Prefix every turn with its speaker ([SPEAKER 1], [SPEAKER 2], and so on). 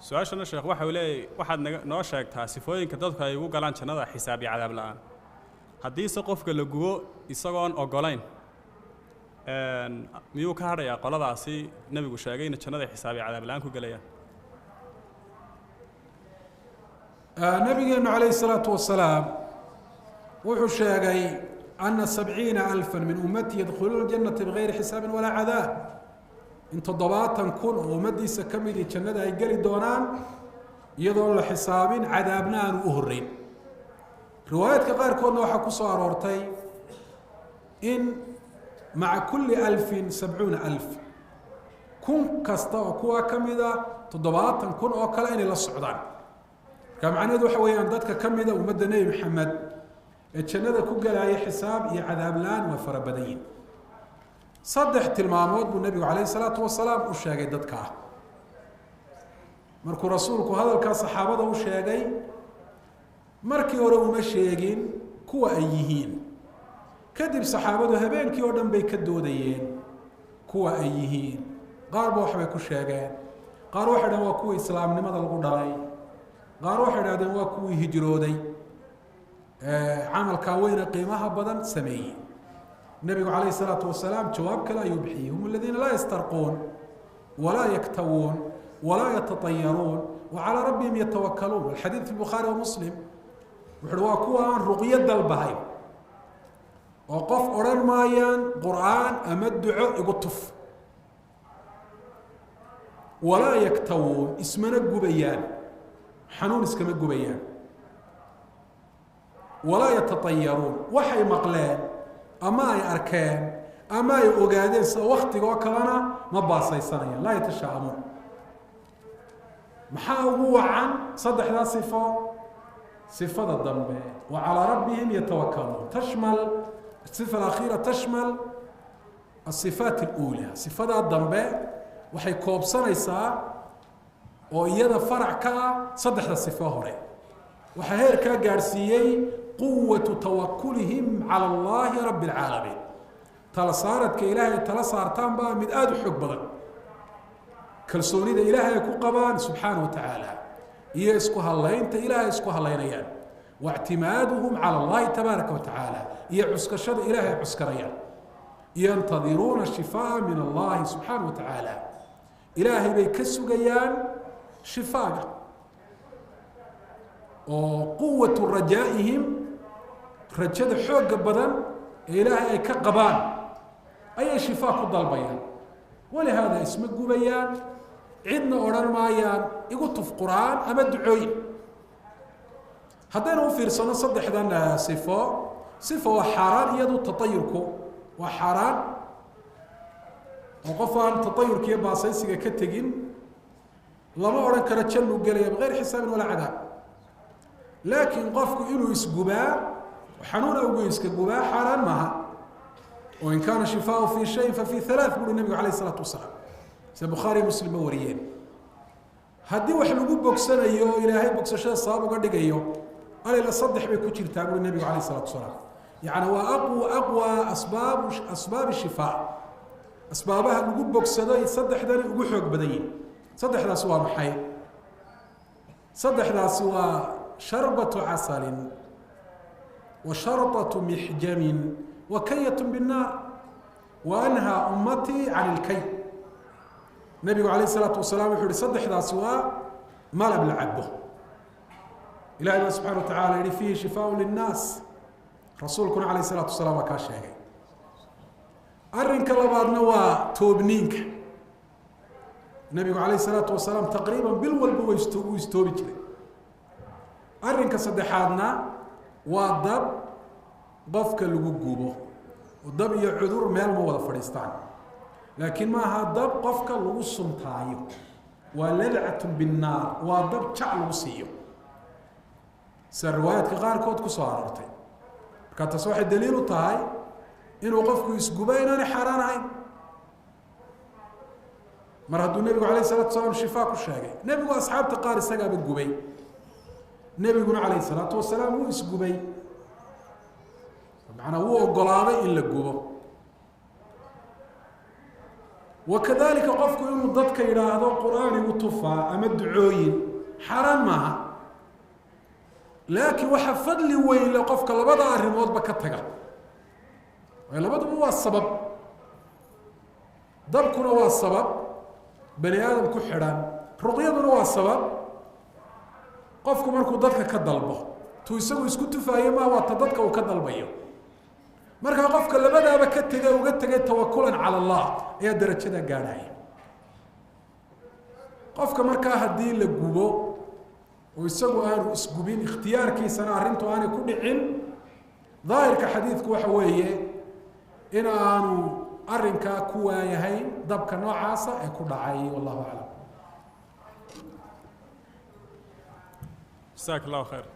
[SPEAKER 1] su-aashana sheekh waxa uu leeyahay waxaad noo sheegtaa sifooyinka dadku ay ugu galaan jannada xisaab iyo cadaab la'aan haddiise qofka la gubo isagoon ogolayn miyuu ka hadhayaa qoladaasi nebigu sheegay in jannada xisaab iyo cadaab la'aan ku gelayaan
[SPEAKER 2] nabigeenu calayhi salaatu wasalaam wuxuu sheegay ana 70,000 min ummati yadkhuluuna aljannata bigayri xisaabin walaa cadaab in 70,000 oo ummadiisa ka mid jannada ay geli doonaan iyadoo la xisaabin cadaabna aanu u horreyn riwaayaadka qaarkoodna waxaa ku soo aroortay in maca kulli 70,000 kun kasta oo kuwa ka mida 70,000 oo kale inay la socdaan marka macnaheedu waxa weeyaan dadka ka mida ummadda nebi maxamed ee jannada ku galaya xisaab iyo cadaab la'aan waa fara badan yihiin saddex tilmaamood buu nebigu calayhi salaatu wasalaam u sheegay dadka markuu rasuulku hadalkaa saxaabada u sheegay markii hore uma sheegin kuwa ay yihiin kadib saxaabadu habeenkii oo dhan bay ka doodayeen kuwa ay yihiin qaarba waxbay ku sheegeen qaar waxay dhahdeen waa kuwii islaamnimada lagu dhalay qaar waxay dhahdeen waa kuwii hijrooday camalkaa weyne qiimaha badan sameeyey nebigu calayhi salaatu wasalaam jawaab kale ayuu bixiyey hum aladiina laa yastarquun walaa yaktawuun walaa yatatayaruun wacalaa rabbihim yatawakkaluun walxadiid fi bukhaari wa muslim wuxuuhi waa kuwa aan ruqyo dalbahay oo qof odhan maayaan qur'aan ama duco igu tuf walaa yaktawuun ismana gubayaan xanuun iskama gubayaan walaa yatatayaruun waxay maqleen ama ay arkeen ama ay ogaadeen sida waktigoo kalena ma baasaysanayaan laa yatashaamuun maxaa ugu wacan saddexdaa sifo sifada dambe wa calaa rabbihim yatawakkaluun tashmal الصفة الأخيرة تشمل الصفات الأولى صفة الضمبة وحي كوبسانيسا وإيادا فرع كا صدح الصفة هوري وحير كا قارسيي قوة توكلهم على الله رب العالمين تلا صارت كإلهي تلا صارتان بقى من آدو حب كالسوني دا إلهي يكو قبان سبحانه وتعالى يسكوها الله انت إلهي يسكوها الله ينيان واعتمادهم على الله تبارك وتعالى يعسك الشر إلهي عسكريان ينتظرون الشفاء من الله سبحانه وتعالى إلهي بيكسو قيان شفاء وقوة رجائهم رجاد حوق بدن إلهي كقبان أي شفاء قد البيان ولهذا اسم القبيان عندنا أوران مايان يقول في القرآن أمد عين haddaynu u fiirsano saddexdan sifo waa xaaraan iyadu tatayurku waa xaaraan oo qof aan tatayurka iyo baasaysiga ka tegin lama odhan karo jannu gelaya bigayr xisaabin walaa cadaab laakiin qofku inuu isgubaa xanuun awgu iska gubaa xaaraan maaha oo in kaana shifaau fii shayin fa fii halaath buuri nebigu calayhi salaatu wasalaam sida bukhaari muslim ma wariyeen haddii wax lagu bogsanayo oo ilaahay bogsashada sabab uga dhigayo ألا صدح بكتير تابع النبي عليه الصلاة والسلام يعني هو أقوى أسباب الشفاء أسبابها نقول بوكسدا يصدح ذا نقول حق بدين صدح ذا سوا محي صدح ذا سوا شربة عسل وشرطة محجم وكية بالنار وأنهى أمتي عن الكي النبي عليه الصلاة والسلام يقول صدح ذا سوا ما لا بلعبه إلهي سبحانه وتعالى يقول فيه شفاء للناس رسولكم عليه الصلاة والسلام وكاشيغ أرنك لبعضنا وتوبنينك النبي عليه الصلاة والسلام تقريبا بالولب ويستوبي كده أرنك صدحاتنا والضب ضفك اللقوقوبه والضب يعذر مال موضة فريستان لكن ما هذا الضب قفك اللقصم تايو ولدعة بالنار والضب شعل وصيو سروايات كغار كود كسارتي كانت تصوح الدليل طاي إنه وقفكوا يسقبين أنا حران هاي مرة النبي عليه الصلاة والسلام شفاك الشاقي نبي أصحاب تقار السقا بالقبي نبي عليه الصلاة والسلام هو يسقبي معنا هو قلاضي إلا القبو وكذلك قفك إنه ضدك إلى هذا القرآن وطفى أمد عوين حرام معها لكن وحفظ لي وين لو قفك لبضع الرموت بكتها لبضع هو السبب ضربكنا هو السبب بني آدم كحران رقيضنا هو السبب قفك مركو ضدك كدلبه تو يسوي يسكت فاهي ما هو تضدك وكدلبيه marka qofka labadaaba ka tagay uga tagay tawakkulan ala Allah ee darajada gaadhay qofka marka hadii la gubo oo isagu aanu isgubin ikhtiyaarkiisana arintu aanay ku dhicin daahirka xadiidku waxa weeye in aanu arinka ku waayahay dabka noocaasa ee ku dhacay wallahu a'lam
[SPEAKER 1] jazakallahu khair